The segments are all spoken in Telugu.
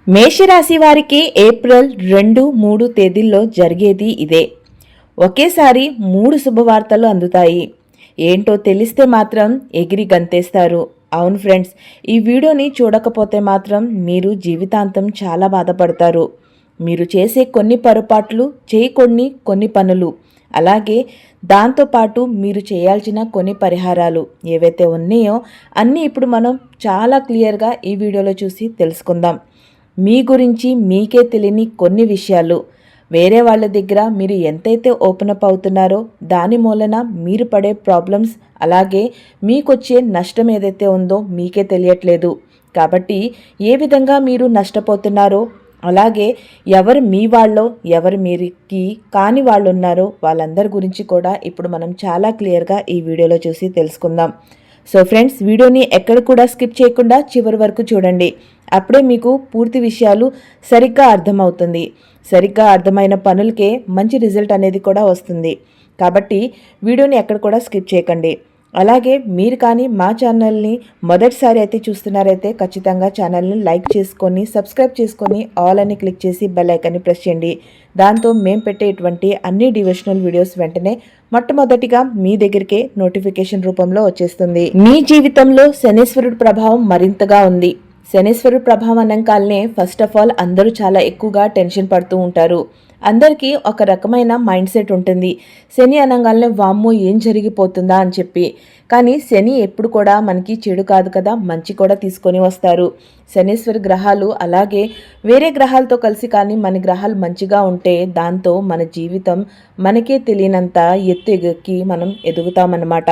మేషరాశి వారికి ఏప్రిల్ 2, 3 తేదీల్లో జరిగేది ఇదే. ఒకేసారి 3 శుభవార్తలు అందుతాయి. ఏంటో తెలిస్తే మాత్రం ఎగిరి గంతేస్తారు. అవును ఫ్రెండ్స్, ఈ వీడియోని చూడకపోతే మాత్రం మీరు జీవితాంతం చాలా బాధపడతారు. మీరు చేసే కొన్ని పొరపాట్లు, కొన్ని పనులు, అలాగే దాంతోపాటు మీరు చేయాల్సిన కొన్ని పరిహారాలు ఏవైతే ఉన్నాయో అన్నీ ఇప్పుడు మనం చాలా క్లియర్గా ఈ వీడియోలో చూసి తెలుసుకుందాం. మీ గురించి మీకే తెలియని కొన్ని విషయాలు, వేరే వాళ్ళ దగ్గర మీరు ఎంతైతే ఓపెన్ అప్ అవుతున్నారో దాని మూలన మీరు పడే ప్రాబ్లమ్స్, అలాగే మీకొచ్చే నష్టం ఏదైతే ఉందో మీకే తెలియట్లేదు. కాబట్టి ఏ విధంగా మీరు నష్టపోతున్నారో, అలాగే ఎవరు మీ వాళ్ళో ఎవరు మీరికి కాని వాళ్ళు ఉన్నారో వాళ్ళందరి గురించి కూడా ఇప్పుడు మనం చాలా క్లియర్గా ఈ వీడియోలో చూసి తెలుసుకుందాం. సో ఫ్రెండ్స్, వీడియోని ఎక్కడ కూడా స్కిప్ చేయకుండా చివరి వరకు చూడండి. అప్పుడే మీకు పూర్తి విషయాలు సరిగ్గా అర్థమవుతుంది. సరిగ్గా అర్థమైన పనులకే మంచి రిజల్ట్ అనేది కూడా వస్తుంది. కాబట్టి వీడియోని ఎక్కడ కూడా స్కిప్ చేయకండి. అలాగే మీరు కానీ మా ఛానల్ని మొదటిసారి అయితే చూస్తున్నారైతే ఖచ్చితంగా ఛానల్ని లైక్ చేసుకొని సబ్స్క్రైబ్ చేసుకొని ఆల్ అని క్లిక్ చేసి బెల్ ఐకాన్ని ప్రెస్ చేయండి. దాంతో మేము పెట్టేటువంటి అన్ని డివోషనల్ వీడియోస్ వెంటనే మొట్టమొదటిగా మీ దగ్గరికే నోటిఫికేషన్ రూపంలో వచ్చేస్తుంది. మీ జీవితంలో శనీశ్వరుడు ప్రభావం మరింతగా ఉంది. శనీశ్వరుడు ప్రభావం అనగానే ఫస్ట్ ఆఫ్ ఆల్ అందరూ చాలా ఎక్కువగా టెన్షన్ పడుతూ ఉంటారు. అందరికీ ఒక రకమైన మైండ్ సెట్ ఉంటుంది. శని అనగానే వామ్మో ఏం జరిగిపోతుందా అని చెప్పి. కానీ శని ఎప్పుడు కూడా మనకి చెడు కాదు కదా, మంచి కూడా తీసుకొని వస్తారు. శనీశ్వర గ్రహాలు అలాగే వేరే గ్రహాలతో కలిసి కానీ మన గ్రహాలు మంచిగా ఉంటే దాంతో మన జీవితం మనకే తెలియనంత ఎత్తు ఎక్కి మనం ఎదుగుతామన్నమాట.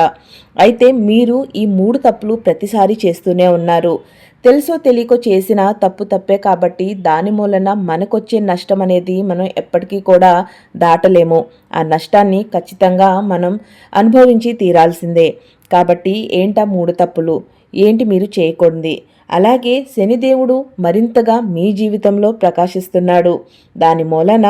అయితే మీరు ఈ 3 తప్పులు ప్రతిసారి చేస్తూనే ఉన్నారు. తెలుసో తెలియకో చేసిన తప్పే కాబట్టి దాని మూలన మనకొచ్చే నష్టం అనేది మనం ఎప్పటికీ కూడా దాటలేము. ఆ నష్టాన్ని ఖచ్చితంగా మనం అనుభవించి తీరాల్సిందే. కాబట్టి ఏంటా 3 తప్పులు, ఏంటి మీరు చేయకూడదు? అలాగే శనిదేవుడు మరింతగా మీ జీవితంలో ప్రకాశిస్తున్నాడు. దాని మూలన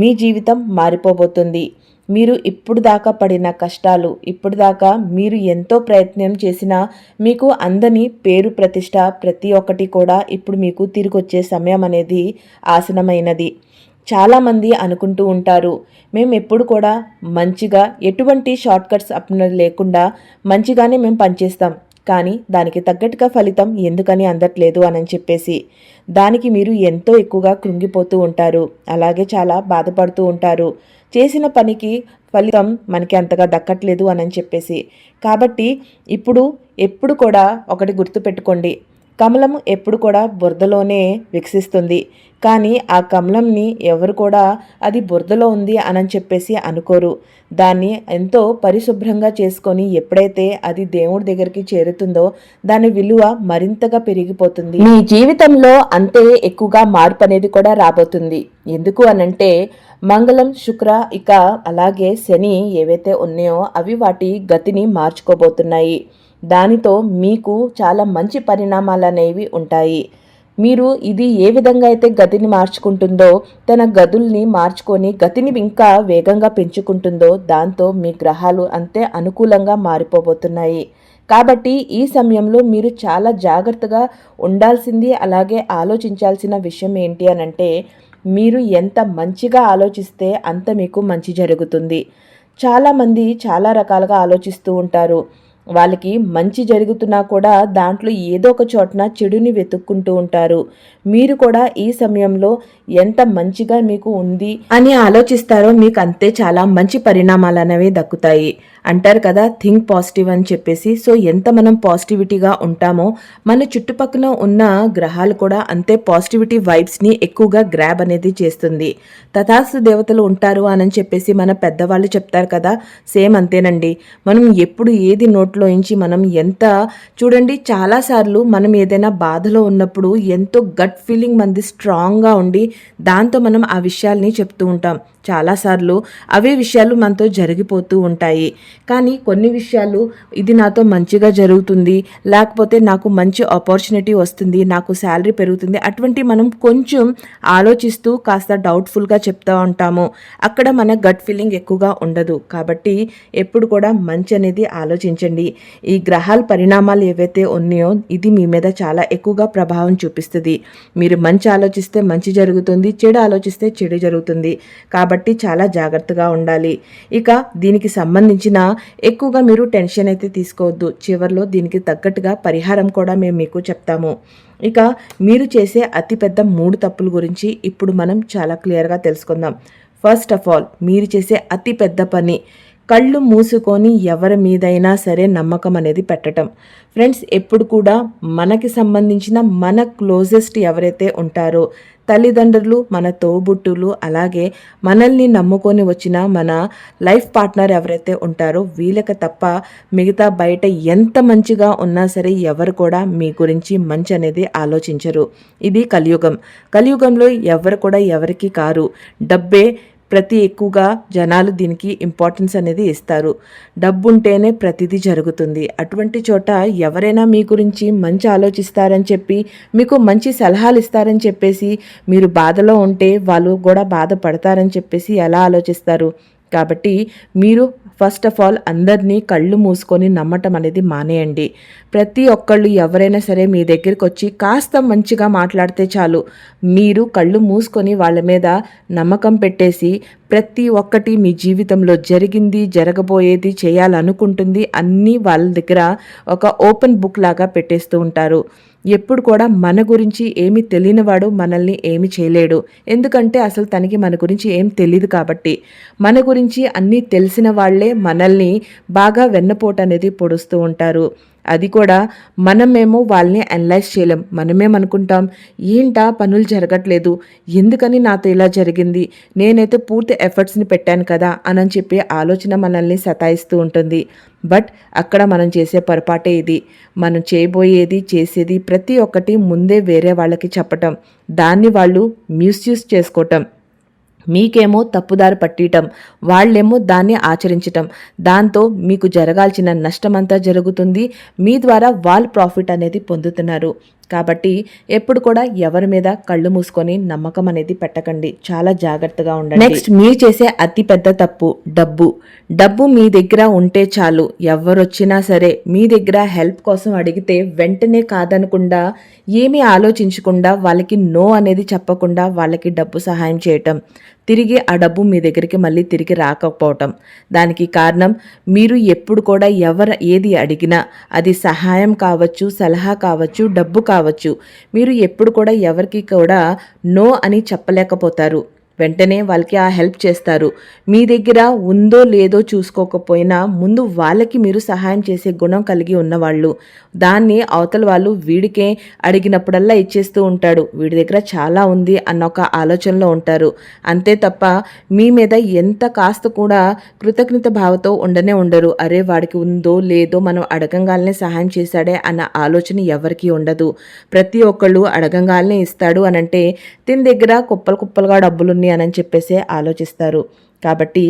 మీ జీవితం మారిపోబోతుంది. మీరు ఇప్పుడు దాకా పడిన కష్టాలు, ఇప్పుడు దాకా మీరు ఎంతో ప్రయత్నం చేసినా మీకు అందని పేరు ప్రతిష్ట ప్రతి ఒక్కటి కూడా ఇప్పుడు మీకు తిరిగి వచ్చే సమయం అనేది ఆసనమైనది. చాలామంది అనుకుంటూ ఉంటారు, మేము ఎప్పుడు కూడా మంచిగా ఎటువంటి షార్ట్ కట్స్ అప్నది లేకుండా మంచిగానే మేము పనిచేస్తాం, కానీ దానికి తగ్గట్టుగా ఫలితం ఎందుకని అందట్లేదు అని చెప్పేసి దానికి మీరు ఎంతో ఎక్కువగా కృంగిపోతూ ఉంటారు. అలాగే చాలా బాధపడుతూ ఉంటారు. చేసిన పనికి ఫలితం మనకి అంతగా దక్కట్లేదు అని చెప్పేసి. కాబట్టి ఎప్పుడు కూడా ఒకటి గుర్తుపెట్టుకోండి, కమలం ఎప్పుడు కూడా బురదలోనే వికసిస్తుంది. కానీ ఆ కమలంని ఎవరు కూడా అది బురదలో ఉంది అని చెప్పేసి అనుకోరు. దాన్ని ఎంతో పరిశుభ్రంగా చేసుకొని ఎప్పుడైతే అది దేవుడి దగ్గరికి చేరుతుందో దాని విలువ మరింతగా పెరిగిపోతుంది. మీ జీవితంలో అంతే ఎక్కువగా మార్పు అనేది కూడా రాబోతుంది. ఎందుకు అనంటే మంగళం, శుక్ర ఇక అలాగే శని ఏవైతే ఉన్నాయో అవి వాటి గతిని మార్చుకోబోతున్నాయి. దానితో మీకు చాలా మంచి పరిణామాలు అనేవి ఉంటాయి. మీరు ఇది ఏ విధంగా అయితే గతిని మార్చుకుంటుందో, తన గదుల్ని మార్చుకొని గతిని ఇంకా వేగంగా పెంచుకుంటుందో దాంతో మీ గ్రహాలు అంతే అనుకూలంగా మారిపోబోతున్నాయి. కాబట్టి ఈ సమయంలో మీరు చాలా జాగ్రత్తగా ఉండాల్సింది, అలాగే ఆలోచించాల్సిన విషయం ఏంటి అనంటే మీరు ఎంత మంచిగా ఆలోచిస్తే అంత మీకు మంచి జరుగుతుంది. చాలామంది చాలా రకాలుగా ఆలోచిస్తూ ఉంటారు. వాళ్ళకి మంచి జరుగుతున్నా కూడా దాంట్లో ఏదో ఒక చోటన చెడుని వెతుక్కుంటూ ఉంటారు. మీరు కూడా ఈ సమయంలో ఎంత మంచిగా మీకు ఉంది అని ఆలోచిస్తారో మీకు అంతే చాలా మంచి పరిణామాలు అనేవి దక్కుతాయి. అంటారు కదా, థింక్ పాజిటివ్ అని చెప్పేసి. సో ఎంత మనం పాజిటివిటీగా ఉంటామో మన చుట్టుపక్కల ఉన్న గ్రహాలు కూడా అంతే పాజిటివిటీ వైబ్స్ని ఎక్కువగా గ్రాబ్ అనేది చేస్తుంది. తథాస్తు దేవతలు ఉంటారు అని చెప్పేసి మన పెద్దవాళ్ళు చెప్తారు కదా, సేమ్ అంతేనండి. మనం ఎప్పుడు ఏది నోట్లోంచి మనం ఎంత చూడండి, చాలాసార్లు మనం ఏదైనా బాధలో ఉన్నప్పుడు ఎంతో గట్ ఫీలింగ్ మనది స్ట్రాంగ్గా ఉండి దాంతో మనం ఆ విషయాల్ని చెప్తూ ఉంటాం. చాలాసార్లు అవే విషయాలు మనతో జరిగిపోతూ ఉంటాయి. కానీ కొన్ని విషయాలు ఇది నాతో మంచిగా జరుగుతుంది, లేకపోతే నాకు మంచి ఆపర్చునిటీ వస్తుంది, నాకు శాలరీ పెరుగుతుంది, అటువంటి మనం కొంచెం ఆలోచిస్తూ కాస్త డౌట్ఫుల్గా చెప్తూ ఉంటాము. అక్కడ మన గట్ ఫీలింగ్ ఎక్కువగా ఉండదు. కాబట్టి ఎప్పుడు కూడా మంచి అనేది ఆలోచించండి. ఉండాలి. ఈ గ్రహాల పరిణామాలు ఏవైతే ఉన్నాయో ఇది మీ మీద చాలా ఎక్కువగా ప్రభావం చూపిస్తుంది. మీరు మంచి ఆలోచిస్తే మంచి జరుగుతుంది, చెడు ఆలోచిస్తే చెడు జరుగుతుంది. కాబట్టి చాలా జాగ్రత్తగా ఉండాలి. ఇక దీనికి సంబంధించిన ఎక్కువగా మీరు టెన్షన్ అయితే తీసుకోవద్దు. చివరిలో దీనికి తగ్గట్టుగా పరిహారం కూడా మేము మీకు చెప్తాము. ఇక మీరు చేసే అతిపెద్ద 3 తప్పుల గురించి ఇప్పుడు మనం చాలా క్లియర్గా తెలుసుకుందాం. ఫస్ట్ ఆఫ్ ఆల్, మీరు చేసే అతి పెద్ద పని కళ్ళు మూసుకొని ఎవరి మీదైనా సరే నమ్మకం అనేది పెట్టడం. ఫ్రెండ్స్, ఎప్పుడు కూడా మనకి సంబంధించిన మన క్లోజెస్ట్ ఎవరైతే ఉంటారో తల్లిదండ్రులు, మన తోబుట్టులు, అలాగే మనల్ని నమ్ముకొని వచ్చిన మన లైఫ్ పార్ట్నర్ ఎవరైతే ఉంటారో వీళ్ళకి తప్ప మిగతా బయట ఎంత మంచిగా ఉన్నా సరే ఎవరు కూడా మీ గురించి మంచి అనేది ఆలోచించరు. ఇది కలియుగం. కలియుగంలో ఎవరు కూడా ఎవరికి కారు. డబ్బే ఎక్కువగా జనాలు దీనికి ఇంపార్టెన్స్ అనేది ఇస్తారు. డబ్బు ఉంటేనే ప్రతిదీ జరుగుతుంది. అటువంటి చోట ఎవరైనా మీ గురించి మంచి ఆలోచిస్తారని చెప్పి మీకు మంచి సలహాలు ఇస్తారని చెప్పేసి మీరు బాధలో ఉంటే వాళ్ళు కూడా బాధపడతారని చెప్పేసి ఎలా ఆలోచిస్తారు? కాబట్టి మీరు ఫస్ట్ ఆఫ్ ఆల్ అందరినీ కళ్ళు మూసుకొని నమ్మటం అనేది మానేయండి. ప్రతి ఒక్కళ్ళు ఎవరైనా సరే మీ దగ్గరికి వచ్చి కాస్త మంచిగా మాట్లాడితే చాలు, మీరు కళ్ళు మూసుకొని వాళ్ళ మీద నమ్మకం పెట్టేసి ప్రతి ఒక్కటి మీ జీవితంలో జరిగింది, జరగబోయేది, చేయాలనుకుంటుంది అన్నీ వాళ్ళ దగ్గర ఒక ఓపెన్ బుక్ లాగా పెట్టేస్తూ ఉంటారు. ఎప్పుడు కూడా మన గురించి ఏమి తెలియనివాడు మనల్ని ఏమి చేయలేడు. ఎందుకంటే అసలు తనకి మన గురించి ఏం తెలియదు కాబట్టి. మన గురించి అన్నీ తెలిసిన వాళ్ళే మనల్ని బాగా వెన్నపోటు అనేది పొడుస్తూ ఉంటారు. అది కూడా మనమేమో వాళ్ళని అనలైజ్ చేయలేం. మనమేమనుకుంటాం, ఏంటా పనులు జరగట్లేదు, ఎందుకని నాతో ఇలా జరిగింది, నేనైతే పూర్తి ఎఫర్ట్స్ని పెట్టాను కదా అని చెప్పి ఆలోచన మనల్ని సతాయిస్తూ ఉంటుంది. బట్ అక్కడ మనం చేసే పొరపాటే ఇది. మనం చేయబోయేది, చేసేది ప్రతి ఒక్కటి ముందే వేరే వాళ్ళకి చెప్పటం, దాన్ని వాళ్ళు మిస్యూజ్ చేసుకోవటం, మీకేమో తప్పుదారి పట్టియటం, వాళ్ళేమో దాన్ని ఆచరించటం. దాంతో మీకు జరగాల్సిన నష్టమంతా జరుగుతుంది. మీ ద్వారా వాళ్ళు ప్రాఫిట్ అనేది పొందుతున్నారు. కాబట్టి ఎప్పుడు కూడా ఎవరి మీద కళ్ళు మూసుకొని నమ్మకం అనేది పెట్టకండి. చాలా జాగ్రత్తగా ఉండండి. నెక్స్ట్, మీరు చేసే అతి పెద్ద తప్పు డబ్బు మీ దగ్గర ఉంటే చాలు. ఎవరొచ్చినా సరే మీ దగ్గర హెల్ప్ కోసం అడిగితే వెంటనే కాదనకుండా, ఏమీ ఆలోచించకుండా, వాళ్ళకి నో అనేది చెప్పకుండా వాళ్ళకి డబ్బు సహాయం చేయటం, తిరిగి ఆ డబ్బు మీ దగ్గరికి మళ్ళీ తిరిగి రాకపోవటం. దానికి కారణం మీరు ఎప్పుడు కూడా ఏది అడిగినా, అది సహాయం కావచ్చు, సలహా కావచ్చు, డబ్బు కావచ్చు, మీరు ఎప్పుడు కూడా ఎవరికి కూడా నో అని చెప్పలేకపోతారు. వెంటనే వాళ్ళకి ఆ హెల్ప్ చేస్తారు. మీ దగ్గర ఉందో లేదో చూసుకోకపోయినా ముందు వాళ్ళకి మీరు సహాయం చేసే గుణం కలిగి ఉన్నవాళ్ళు. దాన్ని అవతల వాళ్ళు వీడికే అడిగినప్పుడల్లా ఇచ్చేస్తూ ఉంటాడు, వీడి దగ్గర చాలా ఉంది అన్న ఒక ఆలోచనలో ఉంటారు. అంతే తప్ప మీ మీద ఎంత కాస్త కూడా కృతజ్ఞత భావంతో ఉండరు. అరే వాడికి ఉందో లేదో మనం అడగంగానే సహాయం చేశాడే అన్న ఆలోచన ఎవరికీ ఉండదు. ప్రతి ఒక్కళ్ళు అడగంగానే ఇస్తాడు అనంటే తిన దగ్గర కుప్పలుగా డబ్బులు అని చెప్పేసి ఆలోచిస్తారు. కాబట్టి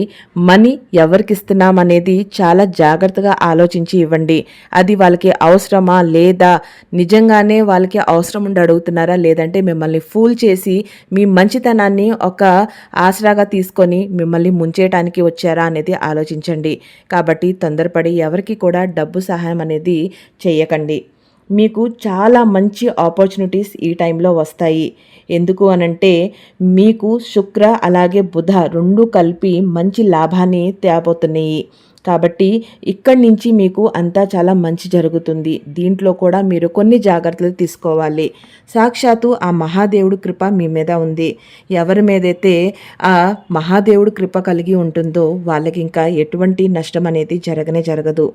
మనీ ఎవరికి ఇస్తున్నాం అనేది చాలా జాగ్రత్తగా ఆలోచించి ఇవ్వండి. అది వాళ్ళకి అవసరమా లేదా, నిజంగానే వాళ్ళకి అవసరం ఉండి అడుగుతున్నారా, లేదంటే మిమ్మల్ని ఫూల్ చేసి మీ మంచితనాన్ని ఒక ఆసరాగా తీసుకొని మిమ్మల్ని ముంచేయటానికి వచ్చారా అనేది ఆలోచించండి. కాబట్టి తొందరపడి ఎవరికి కూడా డబ్బు సహాయం అనేది చేయకండి. మీకు చాలా మంచి ఆపర్చునిటీస్ ఈ టైంలో వస్తాయి. ఎందుకు అనంటే మీకు శుక్ర అలాగే బుధ 2 కలిపి మంచి లాభాన్ని తేబోతున్నాయి. కాబట్టి ఇక్కడి నుంచి మీకు అంతా చాలా మంచి జరుగుతుంది. దీంట్లో కూడా మీరు కొన్ని జాగ్రత్తలు తీసుకోవాలి. సాక్షాత్తు ఆ మహాదేవుడు కృప మీ మీద ఉంది. ఎవరి మీదైతే ఆ మహాదేవుడు కృప కలిగి ఉంటుందో వాళ్ళకి ఇంకా ఎటువంటి నష్టం అనేది జరగదు.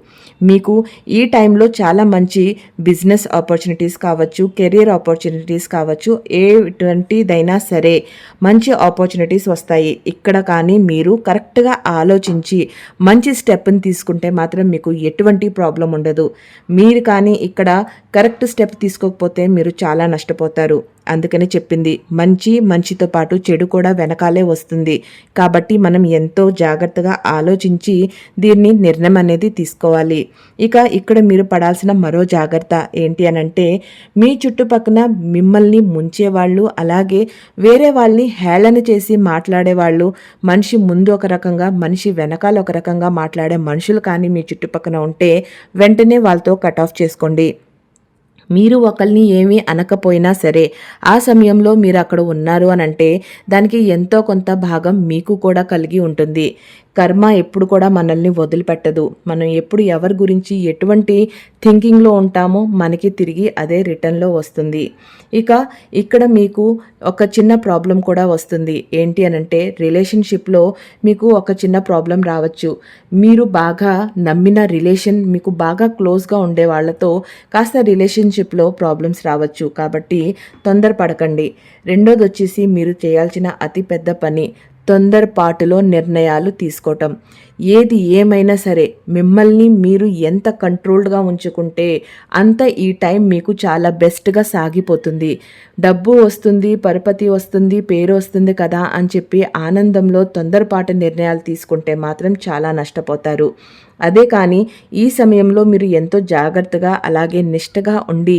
మీకు ఈ టైంలో చాలా మంచి బిజినెస్ ఆపర్చునిటీస్ కావచ్చు, కెరీర్ ఆపర్చునిటీస్ కావచ్చు, ఎటువంటిదైనా సరే మంచి ఆపర్చునిటీస్ వస్తాయి. ఇక్కడ కానీ మీరు కరెక్ట్గా ఆలోచించి మంచి స్టెప్ని తీసుకుంటే మాత్రం మీకు ఎటువంటి ప్రాబ్లం ఉండదు. మీరు కానీ ఇక్కడ కరెక్ట్ స్టెప్ తీసుకోకపోతే మీరు చాలా నష్టపోతారు. అందుకని చెప్పింది, మంచితో పాటు చెడు కూడా వెనకాలే వస్తుంది. కాబట్టి మనం ఎంతో జాగ్రత్తగా ఆలోచించి దీన్ని నిర్ణయం అనేది తీసుకోవాలి. ఇక ఇక్కడ మీరు పడాల్సిన మరో జాగ్రత్త ఏంటి అనంటే, మీ చుట్టుపక్కల మిమ్మల్ని ముంచేవాళ్ళు, అలాగే వేరే వాళ్ళని హేళన చేసి మాట్లాడేవాళ్ళు, మనిషి ముందు ఒక రకంగా మనిషి వెనకాల ఒక రకంగా మాట్లాడే మనుషులు కానీ మీ చుట్టుపక్కల ఉంటే వెంటనే వాళ్ళతో కట్ ఆఫ్ చేసుకోండి. మీరు ఒకరిని ఏమీ అనకపోయినా సరే ఆ సమయంలో మీరు అక్కడ ఉన్నారు అనంటే దానికి ఎంతో కొంత భాగం మీకు కూడా కలిగి ఉంటుంది. కర్మ ఎప్పుడు కూడా మనల్ని వదిలిపెట్టదు. మనం ఎప్పుడు ఎవరి గురించి ఎటువంటి థింకింగ్లో ఉంటామో మనకి తిరిగి అదే రిటర్న్లో వస్తుంది. ఇక ఇక్కడ మీకు ఒక చిన్న ప్రాబ్లం కూడా వస్తుంది. ఏంటి అనంటే, రిలేషన్షిప్లో మీకు ఒక చిన్న ప్రాబ్లం రావచ్చు. మీరు బాగా నమ్మిన రిలేషన్, మీకు బాగా క్లోజ్గా ఉండే వాళ్ళతో కాస్త రిలేషన్షిప్లో ప్రాబ్లమ్స్ రావచ్చు. కాబట్టి తొందరపడకండి. రెండోది వచ్చేసి, మీరు చేయాల్సిన అతిపెద్ద పని తొందరపాటులో నిర్ణయాలు తీసుకోవటం. ఏది ఏమైనా సరే మిమ్మల్ని మీరు ఎంత కంట్రోల్డ్గా ఉంచుకుంటే అంత ఈ టైం మీకు చాలా బెస్ట్గా సాగిపోతుంది. డబ్బు వస్తుంది, పరపతి వస్తుంది, పేరు వస్తుంది కదా అని చెప్పి ఆనందంలో తొందరపాటు నిర్ణయాలు తీసుకుంటే మాత్రం చాలా నష్టపోతారు. అదే కానీ ఈ సమయంలో మీరు ఎంతో జాగ్రత్తగా అలాగే నిష్టగా ఉండి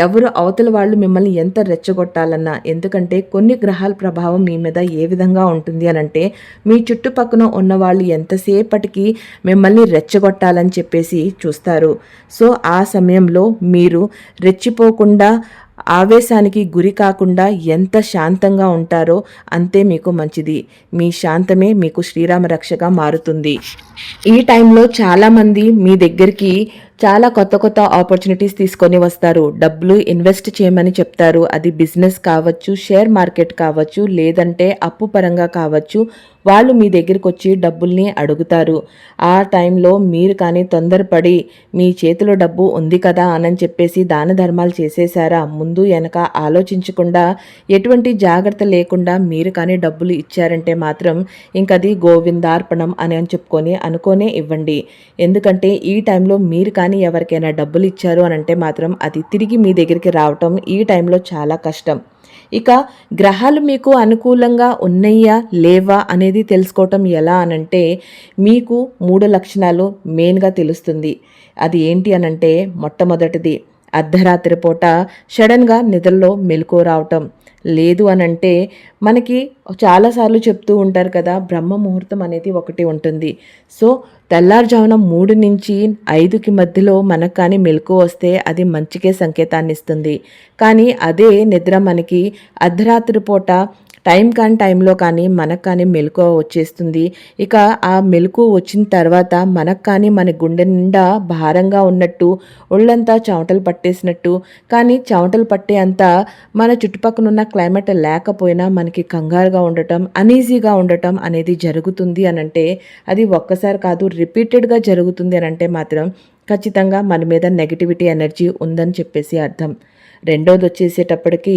ఎవరు అవతల వాళ్ళు మిమ్మల్ని ఎంత రెచ్చగొట్టాలన్నా, ఎందుకంటే కొన్ని గ్రహాల ప్రభావం మీ మీద ఏ విధంగా ఉంటుంది అనంటే, మీ చుట్టుపక్కన ఉన్న వాళ్ళు ఎంతసేపటికి మిమ్మల్ని రెచ్చగొట్టాలని చెప్పేసి చూస్తారు. సో ఆ సమయంలో మీరు రెచ్చిపోకుండా, ఆవేశానికి గురి కాకుండా ఎంత శాంతంగా ఉంటారో అంతే మీకు మంచిది. మీ శాంతమే మీకు శ్రీరామ రక్షగా మారుతుంది. ఈ టైంలో చాలామంది మీ దగ్గరికి చాలా కొత్త ఆపర్చునిటీస్ తీసుకొని వస్తారు. డబ్బులు ఇన్వెస్ట్ చేయమని చెప్తారు. అది బిజినెస్ కావచ్చు, షేర్ మార్కెట్ కావచ్చు, లేదంటే అప్పు పరంగా కావచ్చు. వాళ్ళు మీ దగ్గరికి వచ్చి డబ్బుల్ని అడుగుతారు. ఆ టైంలో మీరు కానీ తొందరపడి మీ చేతిలో డబ్బు ఉంది కదా అని చెప్పేసి దాన ధర్మాలు చేసేసారా, ముందు వెనక ఆలోచించకుండా ఎటువంటి జాగ్రత్త లేకుండా మీరు కానీ డబ్బులు ఇచ్చారంటే మాత్రం ఇంకది గోవిందార్పణం అని చెప్పుకొని అనుకోనే ఇవ్వండి. ఎందుకంటే ఈ టైంలో మీరు కానీ ఎవరికైనా డబ్బులు ఇచ్చారు అనంటే మాత్రం అది తిరిగి మీ దగ్గరికి రావటం ఈ టైంలో చాలా కష్టం. ఇక గ్రహాలు మీకు అనుకూలంగా ఉన్నాయా లేవా అనేది తెలుసుకోవటం ఎలా అనంటే, మీకు 3 లక్షణాలు మెయిన్గా తెలుస్తుంది. అది ఏంటి అనంటే, మొట్టమొదటిది అర్ధరాత్రి పూట సడన్గా నిద్రలో మెలకువ రావటం. లేదు అనంటే మనకి చాలాసార్లు చెప్తూ ఉంటారు కదా, బ్రహ్మ ముహూర్తం అనేది ఒకటి ఉంటుంది. సో తెల్లారుజామున 3 నుంచి 5కి మధ్యలో మనకు కానీ మెలకువ వస్తే అది మంచికే సంకేతాన్ని ఇస్తుంది. కానీ అదే నిద్ర మనకి అర్ధరాత్రి పూట టైంలో కానీ మనకు కానీ మెలకువ వచ్చేస్తుంది. ఇక ఆ మెలకువ వచ్చిన తర్వాత మనకు కానీ మన గుండె నిండా భారంగా ఉన్నట్టు, ఒళ్ళంతా చెమటలు పట్టేసినట్టు, కానీ చెమటలు పట్టే అంత మన చుట్టుపక్కల ఉన్న క్లైమేట్ లేకపోయినా మనకి కంగారుగా ఉండటం, అనీజీగా ఉండటం అనేది జరుగుతుంది అనంటే అది ఒక్కసారి కాదు, రిపీటెడ్గా జరుగుతుంది అనంటే మాత్రం ఖచ్చితంగా మన మీద నెగిటివిటీ ఎనర్జీ ఉందని చెప్పేసి అర్థం. రెండోది వచ్చేసేటప్పటికి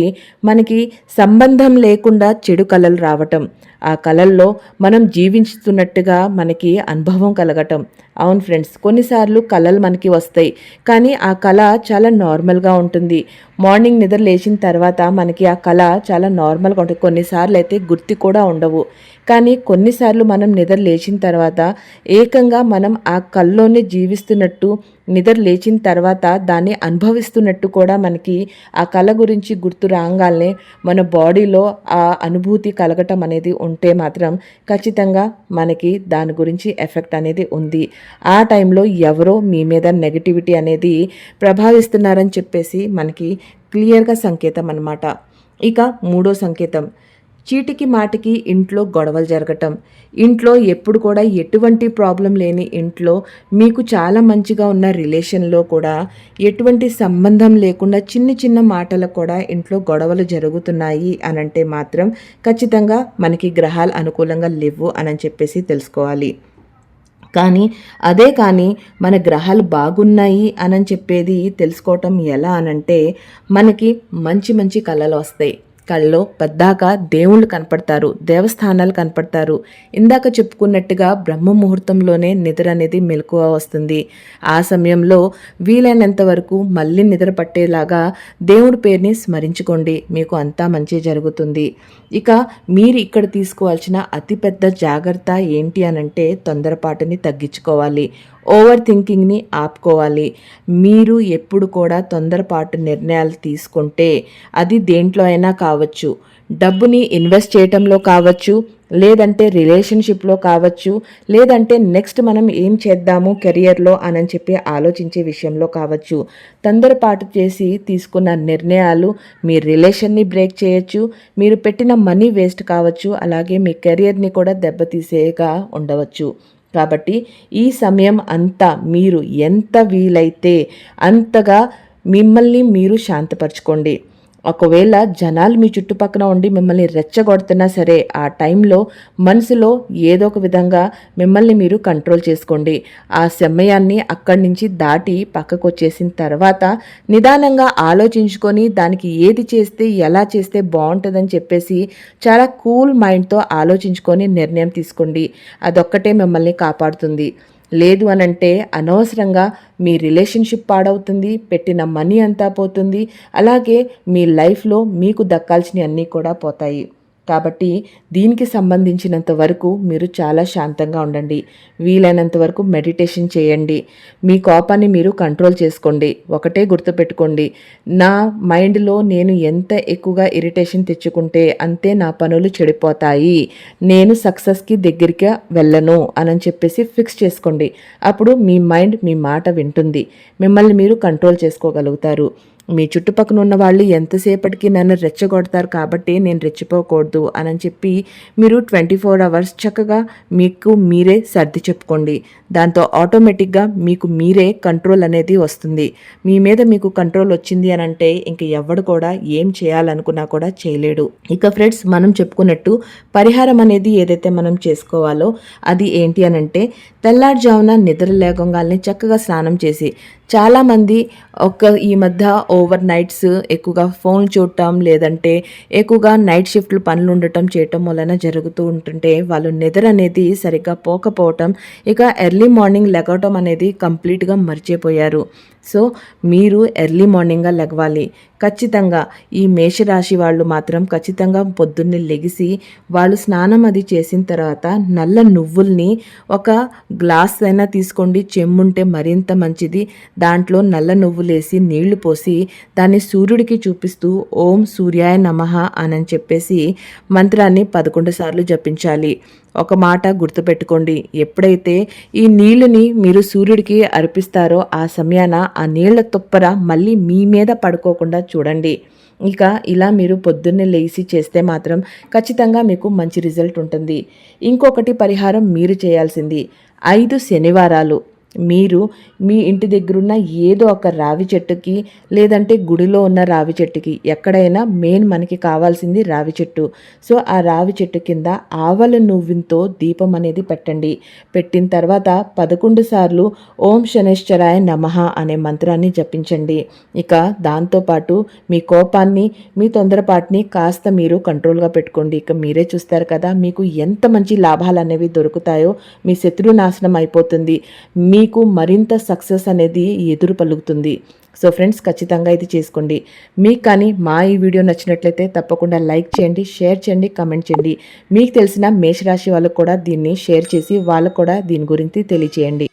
మనకి సంబంధం లేకుండా చెడు కళలు రావటం, ఆ కళల్లో మనం జీవిస్తున్నట్టుగా మనకి అనుభవం కలగటం. అవును ఫ్రెండ్స్, కొన్నిసార్లు కళలు మనకి వస్తాయి, కానీ ఆ కళ చాలా నార్మల్గా ఉంటుంది. మార్నింగ్ నిద్ర లేచిన తర్వాత మనకి ఆ కళ చాలా నార్మల్గా ఉంటుంది. కొన్నిసార్లు అయితే గుర్తు కూడా ఉండవు. కానీ కొన్నిసార్లు మనం నిద్ర లేచిన తర్వాత ఏకంగా మనం ఆ కల్లోనే జీవిస్తున్నట్టు, నిద్ర లేచిన తర్వాత దాన్ని అనుభవిస్తున్నట్టు కూడా మనకి ఆ కళ గురించి గుర్తు రాగానే మన బాడీలో ఆ అనుభూతి కలగటం అనేది ఉంటే మాత్రం ఖచ్చితంగా మనకి దాని గురించి ఎఫెక్ట్ అనేది ఉంది. ఆ టైంలో ఎవరో మీ మీద నెగటివిటీ అనేది ప్రభావిస్తున్నారని చెప్పేసి మనకి క్లియర్గా సంకేతం అన్నమాట. ఇక మూడో సంకేతం, చీటికి మాటికి ఇంట్లో గొడవలు జరగటం. ఇంట్లో ఎప్పుడు కూడా ఎటువంటి ప్రాబ్లం లేని ఇంట్లో, మీకు చాలా మంచిగా ఉన్న రిలేషన్లో కూడా ఎటువంటి సంబంధం లేకుండా చిన్న మాటలకు కూడా ఇంట్లో గొడవలు జరుగుతున్నాయి అనంటే మాత్రం ఖచ్చితంగా మనకి గ్రహాలు అనుకూలంగా లేవు అని చెప్పేసి తెలుసుకోవాలి. కానీ మన గ్రహాలు బాగున్నాయి అని చెప్పేది తెలుసుకోవటం ఎలా అనంటే, మనకి మంచి కళలు వస్తాయి. కళ్ళలో పద్దాక దేవుళ్ళు కనపడతారు, దేవస్థానాలు కనపడతారు. ఇందాక చెప్పుకున్నట్టుగా బ్రహ్మ ముహూర్తంలోనే నిద్ర అనేది మెలకువ వస్తుంది. ఆ సమయంలో వీలైనంత వరకు మళ్ళీ నిద్ర పట్టేలాగా దేవుడి పేరుని స్మరించుకోండి, మీకు అంతా మంచి జరుగుతుంది. ఇక మీరు ఇక్కడ తీసుకోవాల్సిన అతిపెద్ద జాగ్రత్త ఏంటి అనంటే తొందరపాటుని తగ్గించుకోవాలి, ఓవర్ థింకింగ్ని ఆపుకోవాలి. మీరు ఎప్పుడు కూడా తొందరపాటు నిర్ణయాలు తీసుకుంటే అది దేంట్లో అయినా కావచ్చు, డబ్బుని ఇన్వెస్ట్ చేయటంలో కావచ్చు, లేదంటే రిలేషన్షిప్లో కావచ్చు, లేదంటే నెక్స్ట్ మనం ఏం చేద్దాము కెరియర్లో అని చెప్పి ఆలోచించే విషయంలో కావచ్చు. తొందరపాటు చేసి తీసుకున్న నిర్ణయాలు మీ రిలేషన్ని బ్రేక్ చేయొచ్చు, మీరు పెట్టిన మనీ వేస్ట్ కావచ్చు, అలాగే మీ కెరియర్ని కూడా దెబ్బతీసేగా ఉండవచ్చు. కాబట్టి ఈ సమయం అంతా మీరు ఎంత వీలైతే అంతగా మిమ్మల్ని మీరు శాంతపరచుకోండి. ఒకవేళ జనాలు మీ చుట్టుపక్కన ఉండి మిమ్మల్ని రెచ్చగొడుతున్నా సరే ఆ టైంలో మనసులో ఏదో ఒక విధంగా మిమ్మల్ని మీరు కంట్రోల్ చేసుకోండి. ఆ సమయాన్ని అక్కడి నుంచి దాటి పక్కకు వచ్చేసిన తర్వాత నిదానంగా ఆలోచించుకొని దానికి ఏది చేస్తే ఎలా చేస్తే బాగుంటుందని చెప్పేసి చాలా కూల్ మైండ్తో ఆలోచించుకొని నిర్ణయం తీసుకోండి. అదొక్కటే మిమ్మల్ని కాపాడుతుంది. లేదు అనంటే అనవసరంగా మీ రిలేషన్షిప్ పాడవుతుంది, పెట్టిన మనీ అంతా పోతుంది, అలాగే మీ లైఫ్లో మీకు దక్కాల్సినవి అన్నీ కూడా పోతాయి. కాబట్టి దీనికి సంబంధించినంత వరకు మీరు చాలా శాంతంగా ఉండండి. వీలైనంత వరకు మెడిటేషన్ చేయండి. మీ కోపాన్ని మీరు కంట్రోల్ చేసుకోండి. ఒకటే గుర్తుపెట్టుకోండి, నా మైండ్లో నేను ఎంత ఎక్కువగా ఇరిటేషన్ తెచ్చుకుంటే అంతే నా పనులు చెడిపోతాయి, నేను సక్సెస్కి దగ్గరికి వెళ్ళను అని చెప్పేసి ఫిక్స్ చేసుకోండి. అప్పుడు మీ మైండ్ మీ మాట వింటుంది, మిమ్మల్ని మీరు కంట్రోల్ చేసుకోగలుగుతారు. మీ చుట్టుపక్కల ఉన్న వాళ్ళు ఎంతసేపటికి నన్ను రెచ్చగొడతారు కాబట్టి నేను రెచ్చిపోకూడదు అని చెప్పి మీరు 24 అవర్స్ చక్కగా మీకు మీరే సర్ది చెప్పుకోండి. దాంతో ఆటోమేటిక్గా మీకు మీరే కంట్రోల్ అనేది వస్తుంది. మీ మీద మీకు కంట్రోల్ వచ్చింది అని అంటే ఇంక ఎవడు కూడా ఏం చేయాలనుకున్నా కూడా చేయలేడు. ఇక ఫ్రెండ్స్, మనం చెప్పుకున్నట్టు పరిహారం అనేది ఏదైతే మనం చేసుకోవాలో అది ఏంటి అని అంటే తెల్లారుజామున నిద్ర లేవగానే చక్కగా స్నానం చేసి, చాలామంది ఈ మధ్య ఓవర్ నైట్స్ ఎక్కువగా ఫోన్ చూడటం, లేదంటే ఎక్కువగా నైట్ షిఫ్ట్లు పనులు ఉండటం చేయటం వలన జరుగుతూ ఉంటుంటే వాళ్ళు నిద్ర అనేది సరిగ్గా పోకపోవటం, ఇక ఎర్లీ మార్నింగ్ లెగవటం అనేది కంప్లీట్గా మర్చిపోయారు. సో మీరు ఎర్లీ మార్నింగ్గా లెగవాలి. ఖచ్చితంగా ఈ మేషరాశి వాళ్ళు మాత్రం ఖచ్చితంగా పొద్దున్నే లెగిసి వాళ్ళు స్నానం అది చేసిన తర్వాత నల్ల నువ్వుల్ని ఒక గ్లాస్ అయినా తీసుకోండి, చెమ్ముంటే మరింత మంచిది. దాంట్లో నల్ల నువ్వులేసి నీళ్లు పోసి దాన్ని సూర్యుడికి చూపిస్తూ ఓం సూర్యాయ నమః అని చెప్పేసి మంత్రాన్ని 11 సార్లు జపించాలి. ఒక మాట గుర్తుపెట్టుకోండి, ఎప్పుడైతే ఈ నీళ్ళని మీరు సూర్యుడికి అర్పిస్తారో ఆ సమయాన ఆ నీళ్ల తుప్పర మళ్ళీ మీ మీద పడుకోకుండా చూడండి. ఇక ఇలా మీరు పొద్దున్నే లేచి చేస్తే మాత్రం ఖచ్చితంగా మీకు మంచి రిజల్ట్ ఉంటుంది. ఇంకొకటి పరిహారం మీరు చేయాల్సింది, 5 శనివారాలు మీరు మీ ఇంటి దగ్గరున్న ఏదో ఒక రావి చెట్టుకి, లేదంటే గుడిలో ఉన్న రావి చెట్టుకి, ఎక్కడైనా మెయిన్ మనకి కావాల్సింది రావి చెట్టు. సో ఆ రావి చెట్టు కింద ఆవల నువ్వుతో దీపం అనేది పెట్టండి. పెట్టిన తర్వాత 11 సార్లు ఓం శనేశ్వరాయ నమః అనే మంత్రాన్ని జపించండి. ఇక దాంతోపాటు మీ కోపాన్ని, మీ తొందరపాటుని కాస్త మీరు కంట్రోల్గా పెట్టుకోండి. ఇక మీరే చూస్తారు కదా మీకు ఎంత మంచి లాభాలు అనేవి దొరుకుతాయో. మీ శత్రు నాశనం అయిపోతుంది, మీకు మరింత సక్సెస్ అనేది ఎదురు పలుకుతుంది. సో ఫ్రెండ్స్, ఖచ్చితంగా ఇది చేసుకోండి. మీకు కానీ మా ఈ వీడియో నచ్చినట్లయితే తప్పకుండా లైక్ చేయండి, షేర్ చేయండి, కామెంట్ చేయండి. మీకు తెలిసిన మేషరాశి వాళ్ళకు కూడా దీన్ని షేర్ చేసి వాళ్ళకు కూడా దీని గురించి తెలియచేయండి.